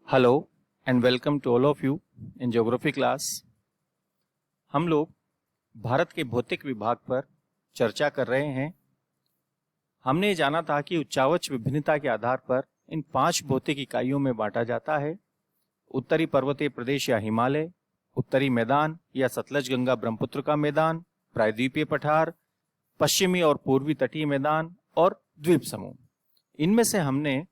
Hello and welcome to all of you in geography class. हम लोग भारत के भौतिक विभाग पर चर्चा कर रहे हैं। हमने ये जाना था कि उच्चावच विभिन्नता के आधार पर इन 5 भौतिक इकाइयों में बांटा जाता है। उत्तरी पर्वतीय प्रदेश या हिमालय, उत्तरी मैदान या सतलज गंगा ब्रह्मपुत्र का मैदान, प्रायद्वीपीय पठार, पश्चिमी और पूर्वी तटीय मैदान और द्वीप समूह। इनमें से हमने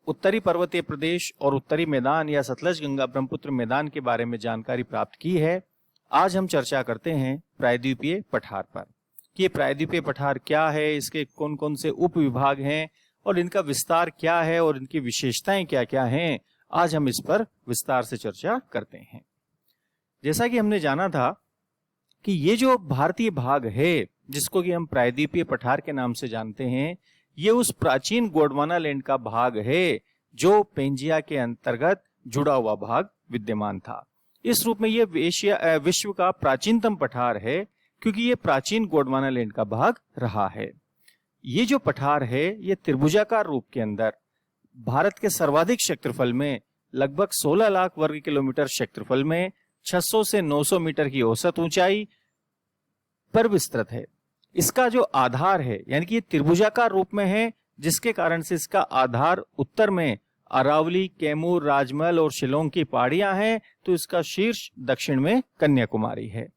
उत्तरी पर्वतीय प्रदेश और उत्तरी मैदान या सतलज गंगा ब्रह्मपुत्र मैदान के बारे में जानकारी प्राप्त की है। आज हम चर्चा करते हैं प्रायद्वीपीय पठार पर कि ये प्रायद्वीपीय पठार क्या है, इसके कौन कौन से उप विभाग हैं और इनका विस्तार क्या है और इनकी विशेषताएं क्या क्या हैं। आज हम इस पर विस्तार से चर्चा करते हैं। जैसा कि हमने जाना था कि ये जो भारतीय भाग है जिसको कि हम प्रायद्वीपीय पठार के नाम से जानते हैं, ये उस प्राचीन गोंडवाना लैंड का भाग है जो पेंजिया के अंतर्गत जुड़ा हुआ भाग विद्यमान था। इस रूप में ये विश्व का प्राचीनतम पठार है क्योंकि ये प्राचीन गोंडवाना लैंड का भाग रहा है। ये जो पठार है ये त्रिभुजाकार रूप के अंदर भारत के सर्वाधिक क्षेत्रफल में लगभग 16 लाख वर्ग किलोमीटर क्षेत्रफल में 600 से 900 मीटर की औसत ऊंचाई पर विस्तृत है। इसका जो आधार है यानी कि ये त्रिभुजाकार रूप में है, जिसके कारण से इसका आधार उत्तर में अरावली, कैमूर, राजमहल और शिलोंग की पहाड़ियां हैं, तो इसका शीर्ष दक्षिण में कन्याकुमारी है।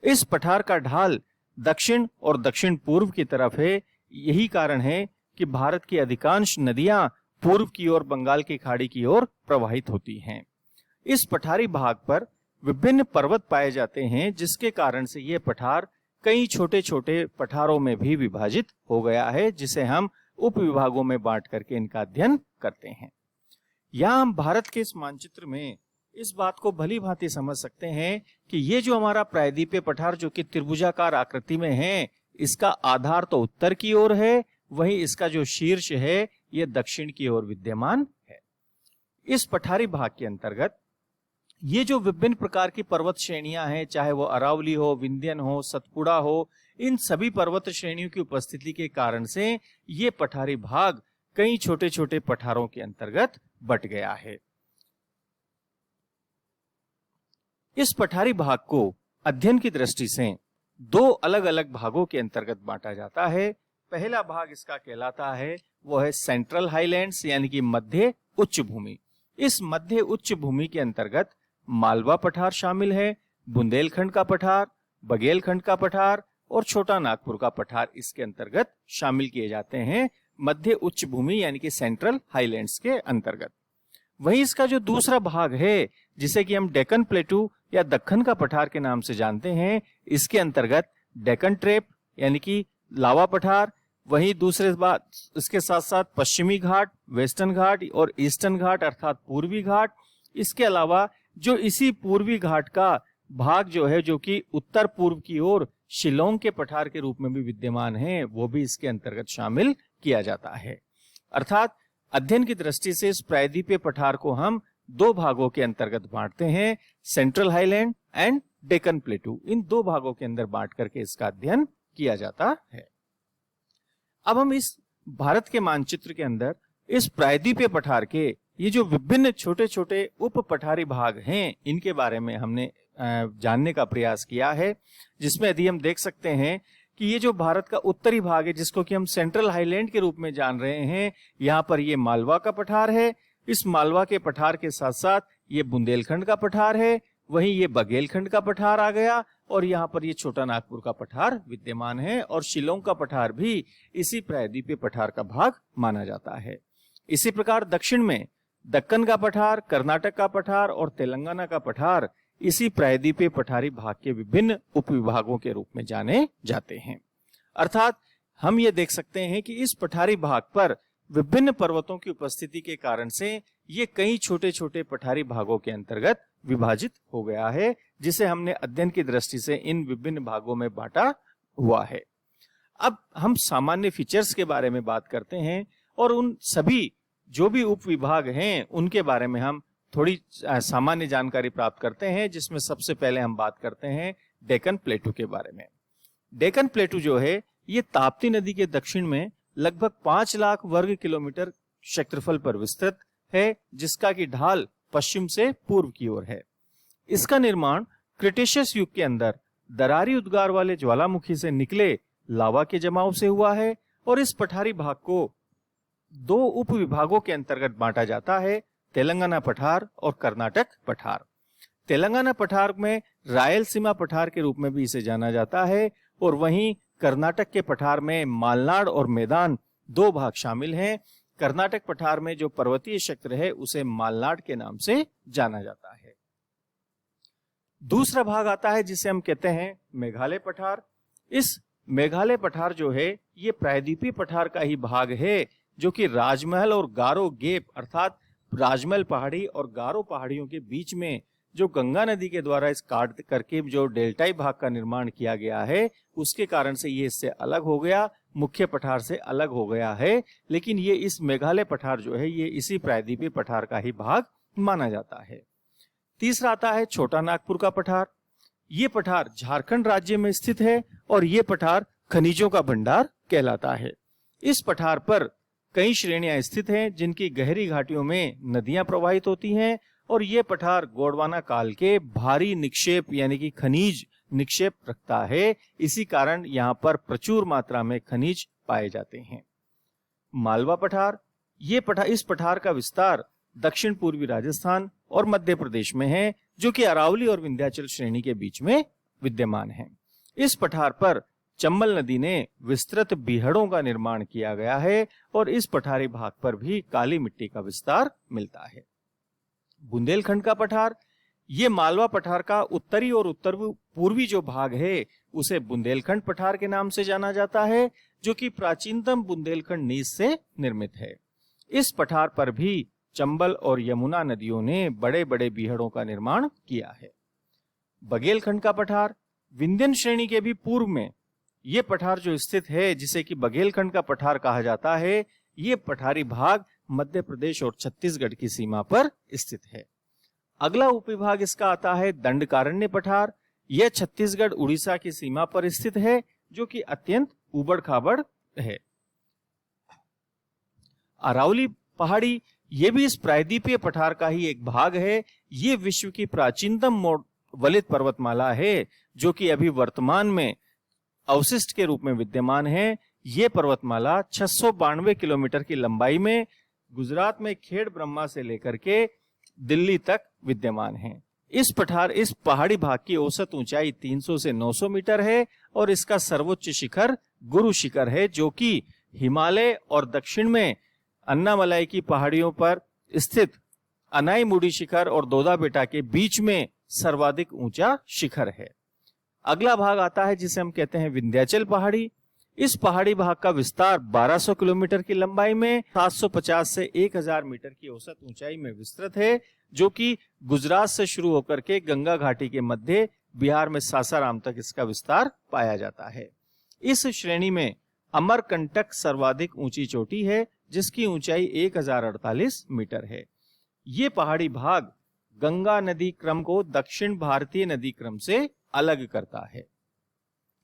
इस पठार का ढाल दक्षिण और दक्षिण पूर्व की तरफ है। यही कारण है कि भारत की अधिकांश नदियां पूर्व की ओर बंगाल की खाड़ी की ओर प्रवाहित होती हैं। इस पठारी भाग पर विभिन्न पर्वत पाए जाते हैं, जिसके कारण से यह पठार कई छोटे छोटे पठारों में भी विभाजित हो गया है, जिसे हम उप विभागों में बांट करके इनका अध्ययन करते हैं। यहाँ हम भारत के इस मानचित्र में इस बात को भली भांति समझ सकते हैं कि ये जो हमारा प्रायद्वीपीय पठार जो कि त्रिभुजाकार आकृति में है, इसका आधार तो उत्तर की ओर है, वहीं इसका जो शीर्ष है ये दक्षिण की ओर विद्यमान है। इस पठारी भाग के अंतर्गत ये जो विभिन्न प्रकार की पर्वत श्रेणियां हैं, चाहे वो अरावली हो, विंध्यन हो, सतपुड़ा हो, इन सभी पर्वत श्रेणियों की उपस्थिति के कारण से ये पठारी भाग कई छोटे छोटे पठारों के अंतर्गत बट गया है। इस पठारी भाग को अध्ययन की दृष्टि से 2 अलग अलग भागों के अंतर्गत बांटा जाता है। पहला भाग इसका कहलाता है वो है सेंट्रल हाईलैंड्स यानी कि मध्य उच्च भूमि। इस मध्य उच्च भूमि के अंतर्गत मालवा पठार शामिल है, बुंदेलखंड का पठार, बघेलखंड का पठार और छोटा नागपुर का पठार इसके अंतर्गत शामिल किए जाते हैं मध्य उच्च भूमि यानी कि सेंट्रल हाईलैंड्स के अंतर्गत। वहीं इसका जो दूसरा भाग है जिसे कि हम डेक्कन प्लेटू या दक्कन का पठार के नाम से जानते हैं, इसके अंतर्गत डेक्कन ट्रेप यानी कि लावा पठार, वहीं दूसरे बात इसके साथ साथ पश्चिमी घाट, वेस्टर्न घाट और ईस्टर्न घाट अर्थात पूर्वी घाट, इसके अलावा जो इसी पूर्वी घाट का भाग जो है जो कि उत्तर पूर्व की ओर शिलोंग के पठार के रूप में भी विद्यमान है, वो भी इसके अंतर्गत शामिल किया जाता है। अर्थात अध्ययन की दृष्टि से इस प्रायद्वीपीय पठार को हम 2 भागों के अंतर्गत बांटते हैं, central highland and Deccan plateau. इन 2 भागों के अंदर बांट करके इसका अध्ययन किया जाता है। अब हम इस भारत के मानचित्र के अंदर इस प्रायद्वीपीय पठार के ये जो विभिन्न छोटे छोटे उप पठारी भाग हैं, इनके बारे में हमने जानने का प्रयास किया है, जिसमें यदि हम देख सकते हैं कि ये जो भारत का उत्तरी भाग है जिसको कि हम सेंट्रल हाईलैंड के रूप में जान रहे हैं, यहाँ पर ये मालवा का पठार है। इस मालवा के पठार के साथ साथ ये बुंदेलखंड का पठार है, वहीं ये बघेलखंड का पठार आ गया और यहाँ पर ये छोटा नागपुर का पठार विद्यमान है और शिलोंग का पठार भी इसी प्रायद्वीपीय पठार का भाग माना जाता है। इसी प्रकार दक्षिण में दक्कन का पठार, कर्नाटक का पठार और तेलंगाना का पठार इसी प्रायद्वीपीय पठारी भाग के विभिन्न उपविभागों के रूप में जाने जाते हैं। अर्थात हम ये देख सकते हैं कि इस पठारी भाग पर विभिन्न पर्वतों की उपस्थिति के कारण से ये कई छोटे छोटे पठारी भागों के अंतर्गत विभाजित हो गया है, जिसे हमने अध्ययन की दृष्टि से इन विभिन्न भागों में बांटा हुआ है। अब हम सामान्य फीचर्स के बारे में बात करते हैं और उन सभी जो भी उप विभाग हैं उनके बारे में हम थोड़ी सामान्य जानकारी प्राप्त करते हैं, जिसमें सबसे पहले हम बात करते हैं डेक्कन प्लेटू के बारे में। डेक्कन प्लेटू जो है ये ताप्ती नदी के दक्षिण में लगभग 5 लाख वर्ग किलोमीटर क्षेत्रफल पर विस्तृत है जिसका की ढाल पश्चिम से पूर्व की ओर है। इसका निर्माण क्रिटेशियस युग के अंदर दरारी उद्गार वाले ज्वालामुखी से निकले लावा के जमाव से हुआ है और इस पठारी भाग को दो उप विभागों के अंतर्गत बांटा जाता है, तेलंगाना पठार और कर्नाटक पठार। तेलंगाना पठार में रायलसीमा पठार के रूप में भी इसे जाना जाता है और वहीं कर्नाटक के पठार में मालनाड और मैदान दो भाग शामिल हैं। कर्नाटक पठार में जो पर्वतीय क्षेत्र है उसे मालनाड के नाम से जाना जाता है। दूसरा भाग आता है जिसे हम कहते हैं मेघालय पठार। इस मेघालय पठार जो है ये प्रायद्वीपीय पठार का ही भाग है जो कि राजमहल और गारो गेप अर्थात राजमहल पहाड़ी और गारो पहाड़ियों के बीच में जो गंगा नदी के द्वारा इस काट करके जो डेल्टाई भाग का निर्माण किया गया है उसके कारण से ये इससे अलग हो गया, मुख्य पठार से अलग हो गया है। लेकिन ये इस मेघालय पठार जो है ये इसी प्रायद्वीपीय पठार का ही भाग माना जाता है। तीसरा आता है छोटा नागपुर का पठार। ये पठार झारखंड राज्य में स्थित है और ये पठार खनिजों का भंडार कहलाता है। इस पठार पर कई श्रेणियां स्थित हैं जिनकी गहरी घाटियों में नदियां प्रवाहित होती हैं और ये पठार गोंडवाना काल के भारी निक्षेप यानी कि खनिज निक्षेप रखता है। इसी कारण यहाँ पर प्रचुर मात्रा में खनिज पाए जाते हैं। मालवा पठार, इस पठार का विस्तार दक्षिण पूर्वी राजस्थान और मध्य प्रदेश में है जो कि अरावली और विंध्याचल श्रेणी के बीच में विद्यमान है। इस पठार पर चंबल नदी ने विस्तृत बीहड़ों का निर्माण किया गया है और इस पठारी भाग पर भी काली मिट्टी का विस्तार मिलता है। बुंदेलखंड का पठार, ये मालवा पठार का उत्तरी और उत्तर पूर्वी जो भाग है उसे बुंदेलखंड पठार के नाम से जाना जाता है जो कि प्राचीनतम बुंदेलखंड नीज से निर्मित है। इस पठार पर भी चंबल और यमुना नदियों ने बड़े बड़े बीहड़ों का निर्माण किया है। बघेलखंड का पठार, विंध्यन श्रेणी के भी पूर्व में ये पठार जो स्थित है जिसे कि बघेलखंड का पठार कहा जाता है, ये पठारी भाग मध्य प्रदेश और छत्तीसगढ़ की सीमा पर स्थित है। अगला उपविभाग इसका आता है दंडकारण्य पठार। यह छत्तीसगढ़ उड़ीसा की सीमा पर स्थित है जो कि अत्यंत उबड़ खाबड़ है। अरावली पहाड़ी, ये भी इस प्रायद्वीपीय पठार का ही एक भाग है। ये विश्व की प्राचीनतम वलित पर्वतमाला है जो कि अभी वर्तमान में अवशिष्ट के रूप में विद्यमान है। ये पर्वतमाला 692 किलोमीटर की लंबाई में गुजरात में खेड़ ब्रह्मा से लेकर के दिल्ली तक विद्यमान है। इस पहाड़ी भाग की औसत ऊंचाई 300 से 900 मीटर है और इसका सर्वोच्च शिखर गुरु शिखर है जो कि हिमालय और दक्षिण में अन्नामलाई की पहाड़ियों पर स्थित अनाईमुडी शिखर और दोदा बेटा के बीच में सर्वाधिक ऊंचा शिखर है। अगला भाग आता है जिसे हम कहते हैं विंध्याचल पहाड़ी। इस पहाड़ी भाग का विस्तार 1200 किलोमीटर की लंबाई में 750 से 1000 मीटर की औसत ऊंचाई में विस्तृत है जो कि गुजरात से शुरू होकर के गंगा घाटी के मध्य बिहार में सासाराम तक इसका विस्तार पाया जाता है। इस श्रेणी में अमरकंटक सर्वाधिक ऊंची चोटी है जिसकी ऊंचाई 1048 मीटर है। ये पहाड़ी भाग गंगा नदी क्रम को दक्षिण भारतीय नदी क्रम से अलग करता है।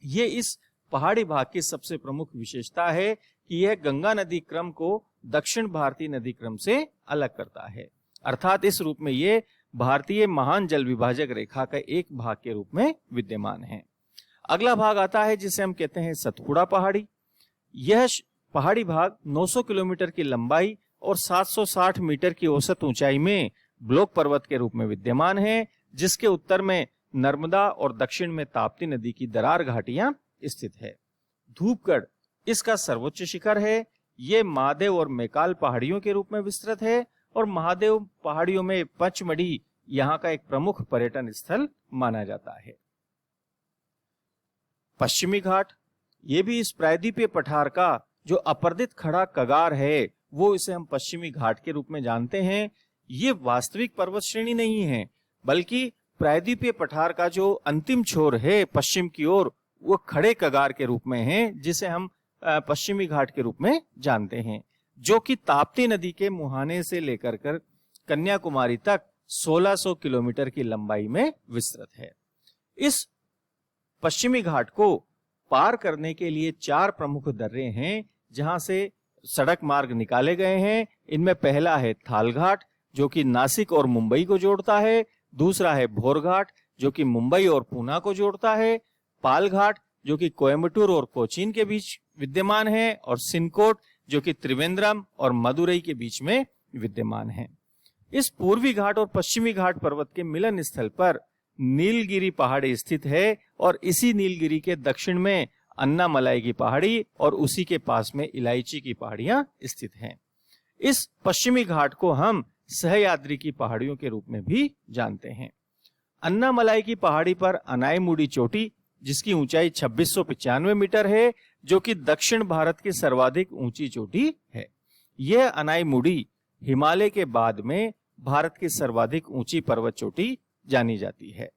ये इस पहाड़ी भाग की सबसे प्रमुख विशेषता है कि यह गंगा नदी क्रम को दक्षिण भारतीय नदी क्रम से अलग करता है, अर्थात इस रूप में ये भारतीय महान जल विभाजक रेखा का एक भाग के रूप में विद्यमान है। अगला भाग आता है जिसे हम कहते हैं सतपुड़ा पहाड़ी। यह पहाड़ी भाग 900 किलोमीटर की लंबाई और 760 मीटर की औसत ऊंचाई में ब्लॉक पर्वत के रूप में विद्यमान है जिसके उत्तर में नर्मदा और दक्षिण में ताप्ती नदी की दरार घाटियां स्थित है। धूपगढ़ इसका सर्वोच्च शिखर है। ये महादेव और मैकाल पहाड़ियों के रूप में विस्तृत है और महादेव पहाड़ियों में पचमढ़ी यहाँ का एक प्रमुख पर्यटन स्थल माना जाता है। पश्चिमी घाट, ये भी इस प्रायद्वीपीय पठार का जो अपर्दित खड़ा कगार है वो इसे हम पश्चिमी घाट के रूप में जानते हैं। ये वास्तविक पर्वत श्रेणी नहीं है बल्कि प्रायद्वीपीय पठार का जो अंतिम छोर है पश्चिम की ओर वो खड़े कगार के रूप में है जिसे हम पश्चिमी घाट के रूप में जानते हैं जो कि ताप्ती नदी के मुहाने से लेकर कर कन्याकुमारी तक 1600 किलोमीटर की लंबाई में विस्तृत है। इस पश्चिमी घाट को पार करने के लिए 4 प्रमुख दर्रे हैं जहां से सड़क मार्ग निकाले गए हैं। इनमें पहला है थाल घाट, जो कि नासिक और मुंबई को जोड़ता है। दूसरा है भोर घाट, जो कि मुंबई और पूना को जोड़ता है। पाल घाट, जो कि कोयम्बटूर और कोचीन के बीच विद्यमान है। और सिनकोट, जो कि त्रिवेंद्रम और मदुरई के बीच में विद्यमान है। इस पूर्वी घाट और पश्चिमी घाट पर्वत के मिलन स्थल पर नीलगिरी पहाड़ी स्थित है और इसी नीलगिरी के दक्षिण में अन्नामलाई की पहाड़ी और उसी के पास में इलायची की पहाड़ियां स्थित हैं। इस पश्चिमी घाट को हम सहयाद्री की पहाड़ियों के रूप में भी जानते हैं। अन्नामलाई की पहाड़ी पर अनाईमुडी चोटी, जिसकी ऊंचाई 2695 मीटर है, जो कि दक्षिण भारत की सर्वाधिक ऊंची चोटी है। यह अनाईमुडी हिमालय के बाद में भारत की सर्वाधिक ऊंची पर्वत चोटी जानी जाती है।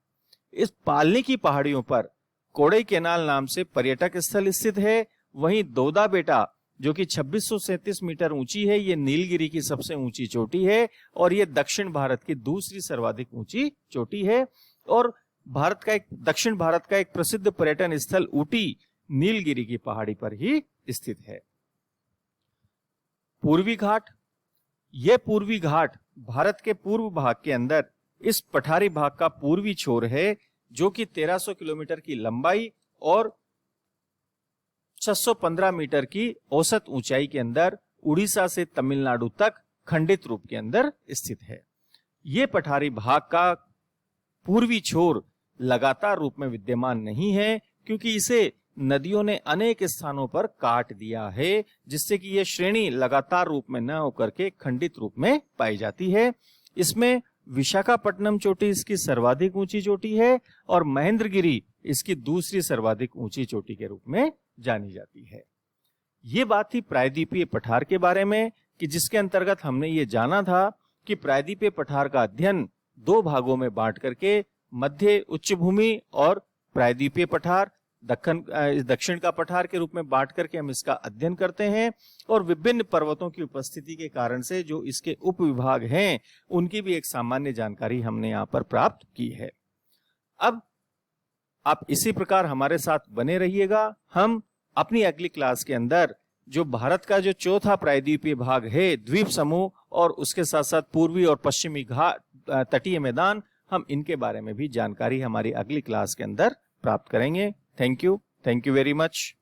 इस पालनी की पहाड़ियों पर कोड़ई कैनाल नाम से पर्यटक स्थल स्थित है। वहीं दोदा बेटा, जो कि 2637 मीटर ऊंची है, ये नीलगिरी की सबसे ऊंची चोटी है और ये दक्षिण भारत की दूसरी सर्वाधिक ऊंची चोटी है। और दक्षिण भारत का एक प्रसिद्ध पर्यटन स्थल ऊटी नीलगिरी की पहाड़ी पर ही स्थित है। पूर्वी घाट, यह पूर्वी घाट भारत के पूर्व भाग के अंदर इस पठारी भाग का पूर्वी छोर है, जो कि 1300 किलोमीटर की लंबाई और 615 मीटर की औसत ऊंचाई के अंदर उड़ीसा से तमिलनाडु तक खंडित रूप के अंदर स्थित है। यह पठारी भाग का पूर्वी छोर लगातार रूप में विद्यमान नहीं है, क्योंकि इसे नदियों ने अनेक स्थानों पर काट दिया है, जिससे कि यह श्रेणी लगातार रूप में न होकर के खंडित रूप में पाई जाती है। इसमें विशाखापट्टनम चोटी इसकी सर्वाधिक ऊंची चोटी है और महेंद्रगिरी इसकी दूसरी सर्वाधिक ऊंची चोटी के रूप में जानी जाती है। ये बात थी प्रायद्वीपीय पठार के बारे में, कि जिसके अंतर्गत हमने ये जाना था कि प्रायद्वीपीय पठार का अध्ययन दो भागों में बांट करके मध्य उच्च भूमि और प्रायद्वीपीय पठार दक्षिण का पठार के रूप में बांट करके हम इसका अध्ययन करते हैं। और विभिन्न पर्वतों की उपस्थिति के कारण से जो इसके उपविभाग हैं, उनकी भी एक सामान्य जानकारी हमने यहाँ पर प्राप्त की है। अब आप इसी प्रकार हमारे साथ बने रहिएगा। हम अपनी अगली क्लास के अंदर जो भारत का जो चौथा प्रायद्वीपीय भाग है, द्वीप समूह, और उसके साथ साथ पूर्वी और पश्चिमी घाट तटीय मैदान, हम इनके बारे में भी जानकारी हमारी अगली क्लास के अंदर प्राप्त करेंगे। Thank you very much.